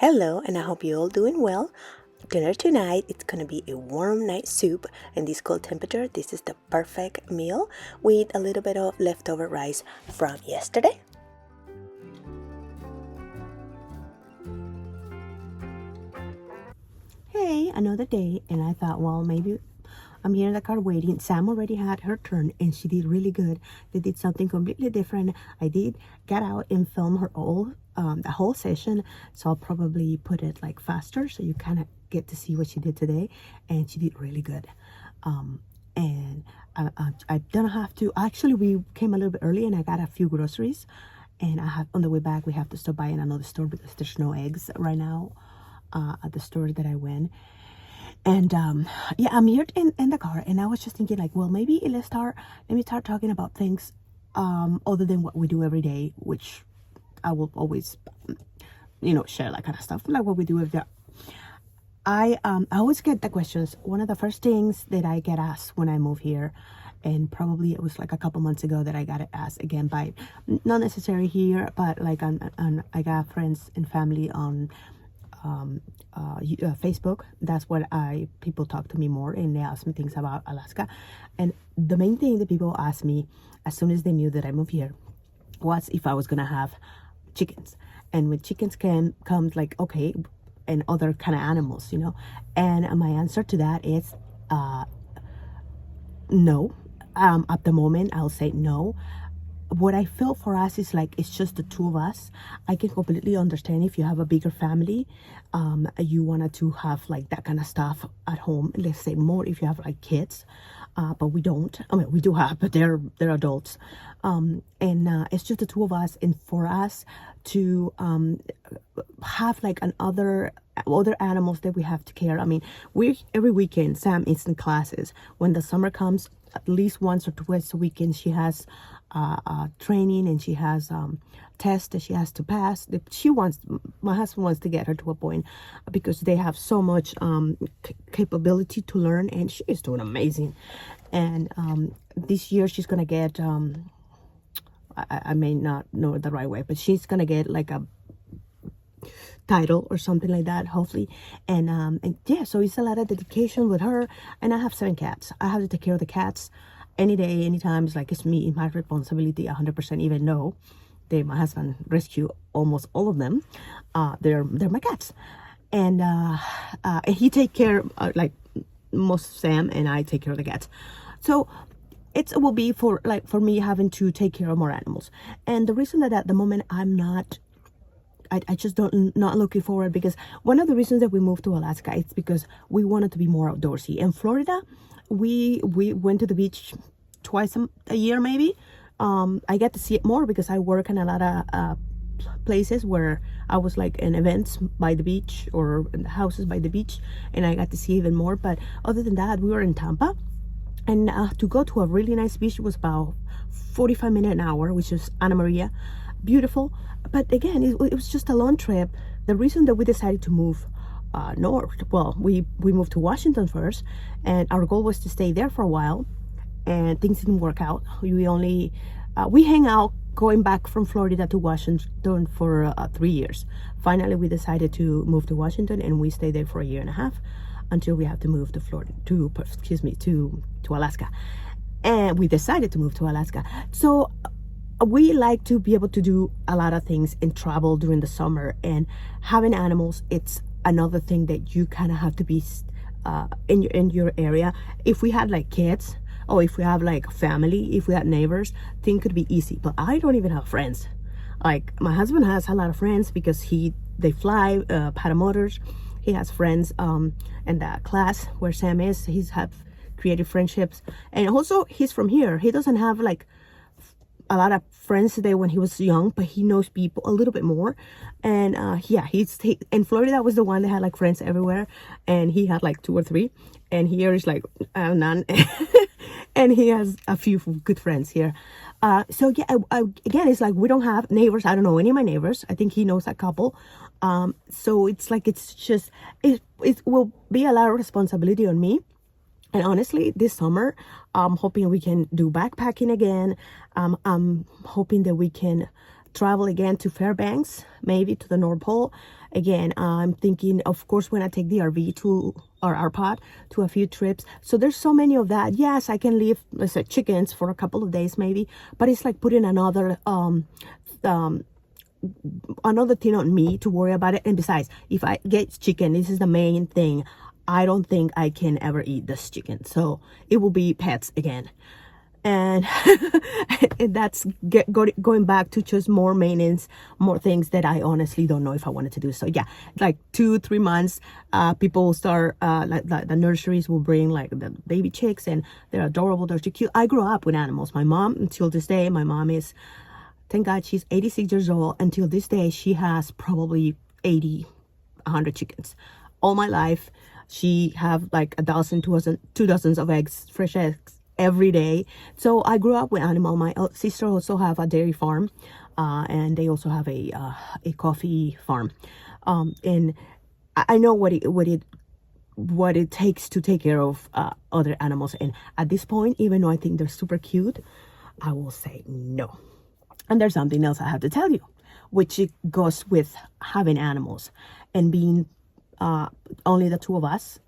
Hello, and I hope you're all doing well. Dinner tonight, it's gonna be a warm night soup in this cold temperature. This is the perfect meal with a little bit of leftover rice from yesterday. Hey, another day, and I thought, well, maybe I'm here in the car waiting. Sam already had her turn, and she did really good. They did something completely different. I did get out and film her all the whole session, so I'll probably put it like faster so you kind of get to see what she did today, and she did really good. And I don't have to. Actually, we came a little bit early, and I got a few groceries, and I have on the way back we have to stop by in another store because there's no eggs right now at the store that I went. And yeah, I'm here in the car, and I was just thinking, like, well, maybe let me start talking about things other than what we do every day, which I will always, share that kind of stuff, like what we do every day. I always get the questions. One of the first things that I get asked when I move here, and probably it was like a couple months ago that I got it asked again by, not necessarily here, but like on I got friends and family on Facebook. That's what people talk to me more, and they ask me things about Alaska. And the main thing that people ask me as soon as they knew that I moved here was if I was gonna have chickens. And with chickens comes like, okay, and other kind of animals, and my answer to that is no. At the moment I'll say no. What I feel for us is like it's just the two of us. I can completely understand if you have a bigger family, you wanted to have like that kind of stuff at home. Let's say more if you have like kids, but we don't. I mean, we do have, but they're adults, and it's just the two of us. And for us to have like other animals that we have to care. I mean, every weekend Sam is in classes. When the summer comes, at least once or twice a weekend she has training, and she has tests that she has to pass. My husband wants to get her to a point because they have so much capability to learn, and she is doing amazing. And this year she's gonna get I may not know it the right way, but she's gonna get like a title or something like that, hopefully. And yeah, so it's a lot of dedication with her. And I have 7 cats. I have to take care of the cats any day, anytime. It's like it's my responsibility 100%, even though my husband rescue almost all of them. They're my cats. And he take care like most of Sam, and I take care of the cats. So it will be for me having to take care of more animals. And the reason that at the moment I just not looking forward, because one of the reasons that we moved to Alaska is because we wanted to be more outdoorsy. In Florida, we went to the beach twice a year maybe. I get to see it more because I work in a lot of places where I was like in events by the beach or in the houses by the beach, and I got to see even more. But other than that, we were in Tampa, and to go to a really nice beach was about 45 minutes an hour, which is Anna Maria. Beautiful. But again, it was just a long trip. The reason that we decided to move north, well, we moved to Washington first, and our goal was to stay there for a while, and things didn't work out. We hang out going back from Florida to Washington for 3 years. Finally, we decided to move to Washington, and we stayed there for a year and a half until we had to move to Alaska. And we decided to move to Alaska. So we like to be able to do a lot of things and travel during the summer, and having animals, it's another thing that you kind of have to be in your area. If we had like kids, or if we have like family, if we had neighbors, things could be easy. But I don't even have friends. Like my husband has a lot of friends because they fly paramotors. He has friends in that class where Sam is. He's have creative friendships, and also he's from here. He doesn't have like a lot of friends today when he was young, but he knows people a little bit more. And yeah, he in Florida was the one that had like friends everywhere, and he had like 2 or 3, and here is like none. And he has a few good friends here. So yeah, again, it's like we don't have neighbors. I don't know any of my neighbors. I think he knows a couple. So it's like it will be a lot of responsibility on me. And honestly, this summer, I'm hoping we can do backpacking again. I'm hoping that we can travel again to Fairbanks, maybe to the North Pole. Again, I'm thinking, of course, when I take the RV to, or our pod, to a few trips. So there's so many of that. Yes, I can leave, let's say, chickens for a couple of days maybe, but it's like putting another thing on me to worry about it. And besides, if I get chicken, this is the main thing, I don't think I can ever eat this chicken, so it will be pets again. And and that's going back to just more maintenance, more things that I honestly don't know if I wanted to do. So yeah, like 2-3 months, people will start, like the nurseries will bring like the baby chicks, and they're adorable, they're too cute. I grew up with animals. My mom, until this day, my mom is, thank God, she's 86 years old. Until this day, she has probably 100 chickens. All my life, she have like 2 dozens of eggs, fresh eggs every day. So I grew up with animal. My sister also have a dairy farm, and they also have a coffee farm. And I know what it takes to take care of other animals. And at this point, even though I think they're super cute, I will say no. And there's something else I have to tell you, which it goes with having animals and being only the two of us,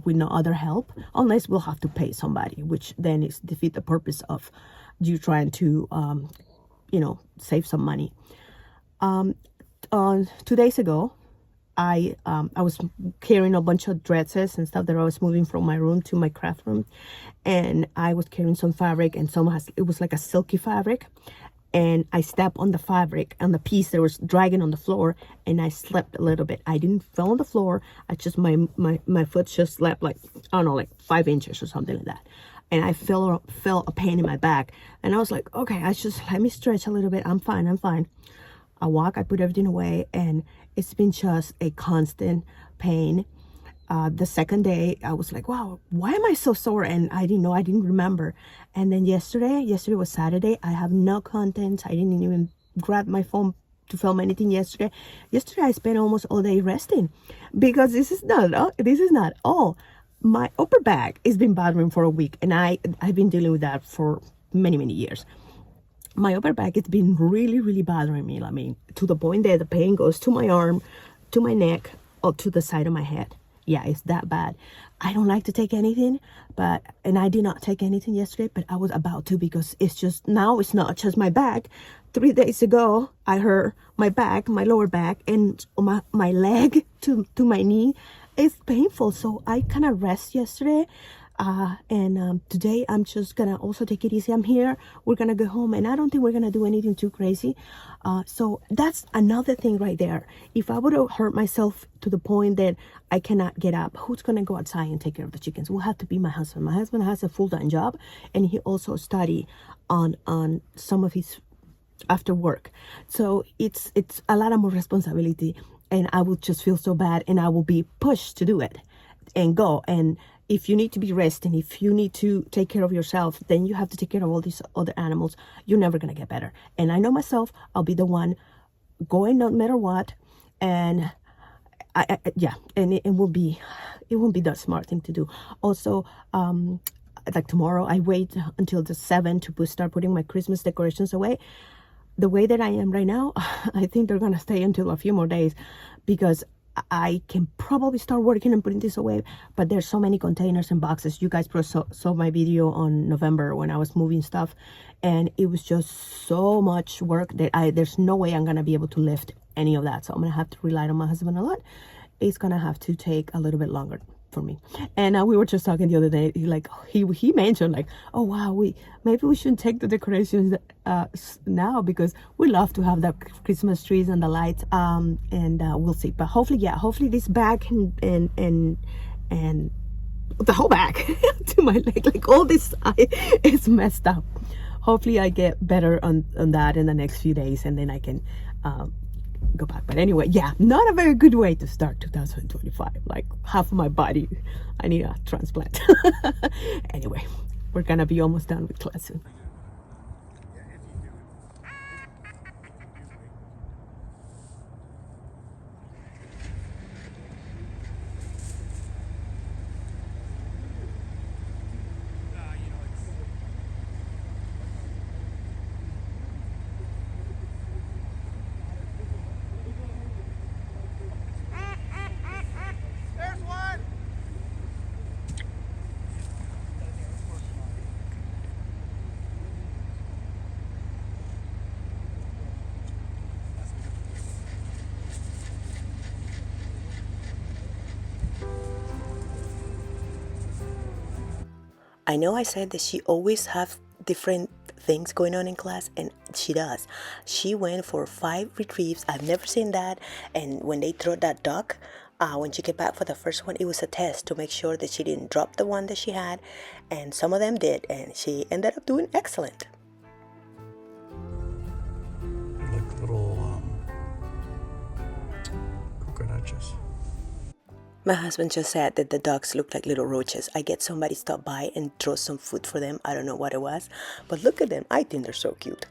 with no other help, unless we'll have to pay somebody, which then is defeat the purpose of you trying to, save some money. 2 days ago, I was carrying a bunch of dresses and stuff that I was moving from my room to my craft room, and I was carrying some fabric, and it was like a silky fabric, and I stepped on the fabric, on the piece that was dragging on the floor, and I slipped a little bit. I didn't fall on the floor. I just, my foot just slipped like, I don't know, like 5 inches or something like that. And I felt a pain in my back. And I was like, okay, let me stretch a little bit. I'm fine. I walk, I put everything away, and it's been just a constant pain. The second day, I was like, wow, why am I so sore? And I didn't remember. And then yesterday was Saturday. I have no content. I didn't even grab my phone to film anything yesterday. Yesterday, I spent almost all day resting, because this is not all. My upper back has been bothering for a week, and I've been dealing with that for many, many years. My upper back has been really, really bothering me. I mean, to the point that the pain goes to my arm, to my neck, or to the side of my head. Yeah, it's that bad. I don't like to take anything, and I did not take anything yesterday, but I was about to, because now it's not just my back. 3 days ago, I hurt my back, my lower back, and my leg to my knee. It's painful, so I kind of rest yesterday. And today I'm just gonna also take it easy. I'm here, we're gonna go home, and I don't think we're gonna do anything too crazy. So that's another thing right there. If I would have hurt myself to the point that I cannot get up, who's gonna go outside and take care of the chickens? Will have to be my husband. My husband has a full-time job, and he also study on some of his after work. So it's a lot of more responsibility, and I will just feel so bad, and I will be pushed to do it and go. And if you need to be resting, if you need to take care of yourself, then you have to take care of all these other animals. You're never going to get better. And I know myself, I'll be the one going no matter what. And and it won't be the smart thing to do. Also, like tomorrow, I wait until the 7th to start putting my Christmas decorations away. The way that I am right now, I think they're going to stay until a few more days, because I can probably start working and putting this away, but there's so many containers and boxes. You guys saw my video on November when I was moving stuff, and it was just so much work that there's no way I'm gonna be able to lift any of that. So I'm gonna have to rely on my husband a lot. It's gonna have to take a little bit longer for me. And we were just talking the other day, he mentioned like, oh wow, maybe we shouldn't take the decorations now, because we love to have the Christmas trees and the lights, and we'll see. But hopefully this back and the whole back to my leg, like all this is messed up. Hopefully I get better on that in the next few days, and then I can go back. But anyway, yeah, not a very good way to start 2025. Like half of my body, I need a transplant. Anyway, we're gonna be almost done with class soon. I know I said that she always have different things going on in class, and she does. She went for 5 retrieves. I've never seen that. And when they throw that duck, when she came back for the first one, it was a test to make sure that she didn't drop the one that she had, and some of them did, and she ended up doing excellent. Like little cucarachas. My husband just said that the dogs look like little roaches. I get somebody stop by and throw some food for them. I don't know what it was, but look at them. I think they're so cute.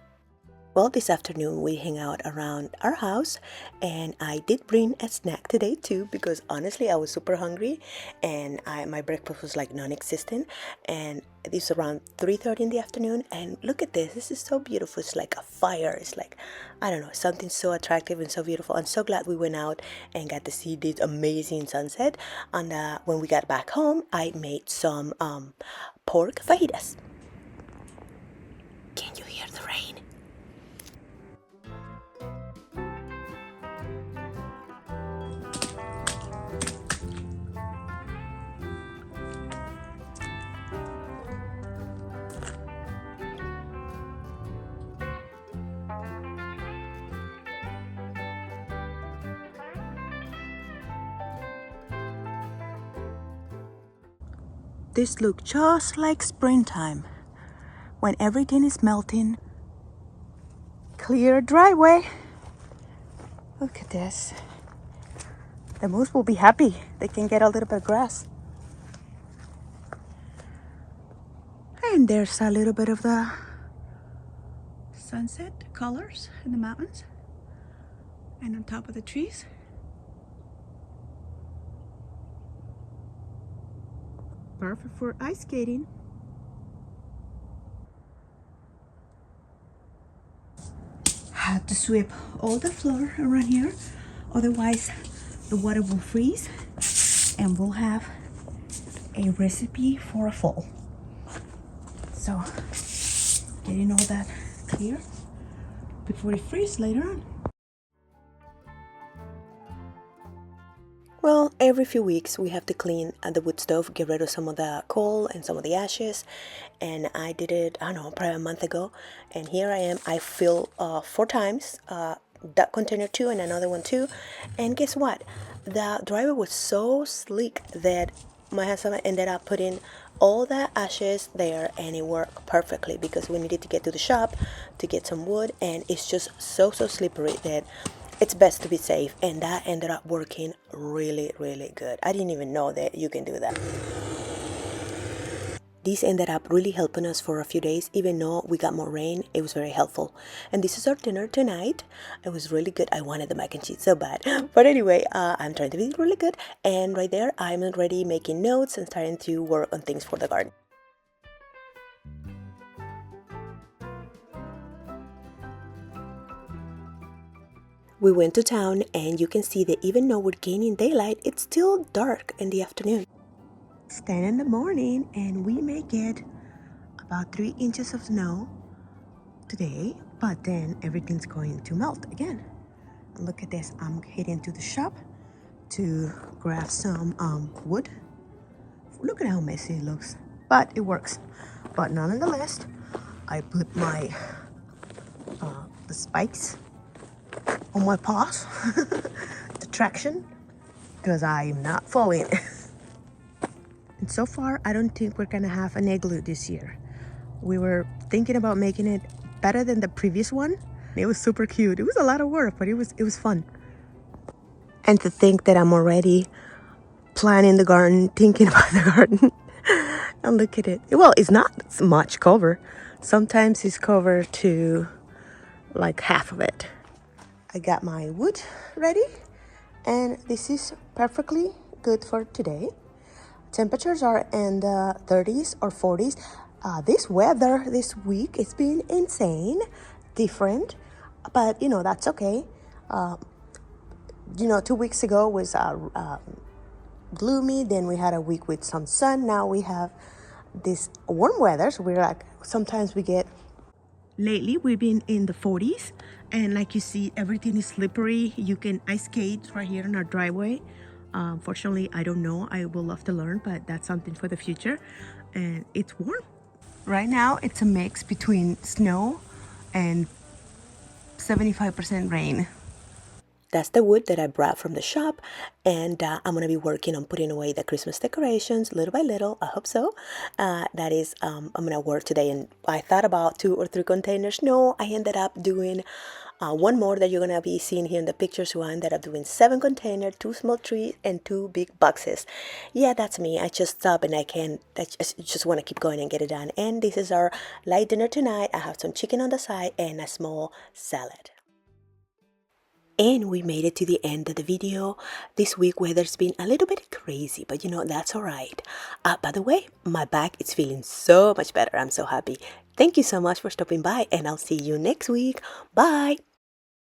Well, this afternoon we hang out around our house, and I did bring a snack today too, because honestly I was super hungry, and my breakfast was like non-existent, and this is around 3:30 in the afternoon, and look at this. This is so beautiful. It's like a fire. It's like, I don't know, something so attractive and so beautiful. I'm so glad we went out and got to see this amazing sunset. And when we got back home, I made some pork fajitas. Can you hear the rain? This looks just like springtime, when everything is melting. Clear driveway. Look at this. The moose will be happy. They can get a little bit of grass. And there's a little bit of the sunset colors in the mountains and on top of the trees. Perfect for ice skating. Have to sweep all the floor around here, otherwise the water will freeze, and we'll have a recipe for a fall. So getting all that clear before it freezes later on. Well, every few weeks we have to clean the wood stove, get rid of some of the coal and some of the ashes. And I did it, I don't know, probably a month ago. And here I am. I filled 4 times, that container too and another one too. And guess what? The dryer was so sleek that my husband ended up putting all the ashes there, and it worked perfectly because we needed to get to the shop to get some wood, and it's just so slippery that it's best to be safe, and that ended up working really good. I didn't even know that you can do that. This ended up really helping us for a few days. Even though we got more rain, it was very helpful. And this is our dinner tonight. It was really good. I wanted the mac and cheese so bad. But anyway, I'm trying to be really good. And right there, I'm already making notes and starting to work on things for the garden. We went to town, and you can see that even though we're gaining daylight, it's still dark in the afternoon. It's 10 in the morning, and we may get about 3 inches of snow today, but then everything's going to melt again. And look at this. I'm heading to the shop to grab some wood. Look at how messy it looks, but it works. But nonetheless, I put my the spikes on my paws, the traction, because I'm not falling. And so far, I don't think we're gonna have an igloo this year. We were thinking about making it better than the previous one. It was super cute. It was a lot of work, but it was fun. And to think that I'm already planning the garden, thinking about the garden. And look at it. Well, it's not much cover. Sometimes it's covered to like half of it. I got my wood ready, and this is perfectly good for today. Temperatures are in the 30s or 40s. This weather this week, it's been insane, different, but that's okay. 2 weeks ago was gloomy, then we had a week with some sun. Now we have this warm weather, so we're like, sometimes we get. Lately we've been in the 40s, and like you see, everything is slippery. You can ice skate right here in our driveway. Fortunately, I don't know. I would love to learn, but that's something for the future. and it's warm. Right now it's a mix between snow and 75% rain. That's the wood that I brought from the shop, and I'm gonna be working on putting away the Christmas decorations little by little. I hope so. That is, I'm gonna work today, and I thought about 2 or 3 containers. No, I ended up doing one more that you're gonna be seeing here in the picture. So I ended up doing 7 containers, 2 small trees, and 2 big boxes. Yeah, that's me. I just stop and I can't. I just want to keep going and get it done. And this is our light dinner tonight. I have some chicken on the side and a small salad. And we made it to the end of the video. This week weather's been a little bit crazy, but that's all right. By the way, my back is feeling so much better. I'm so happy. Thank you so much for stopping by, and I'll see you next week. Bye.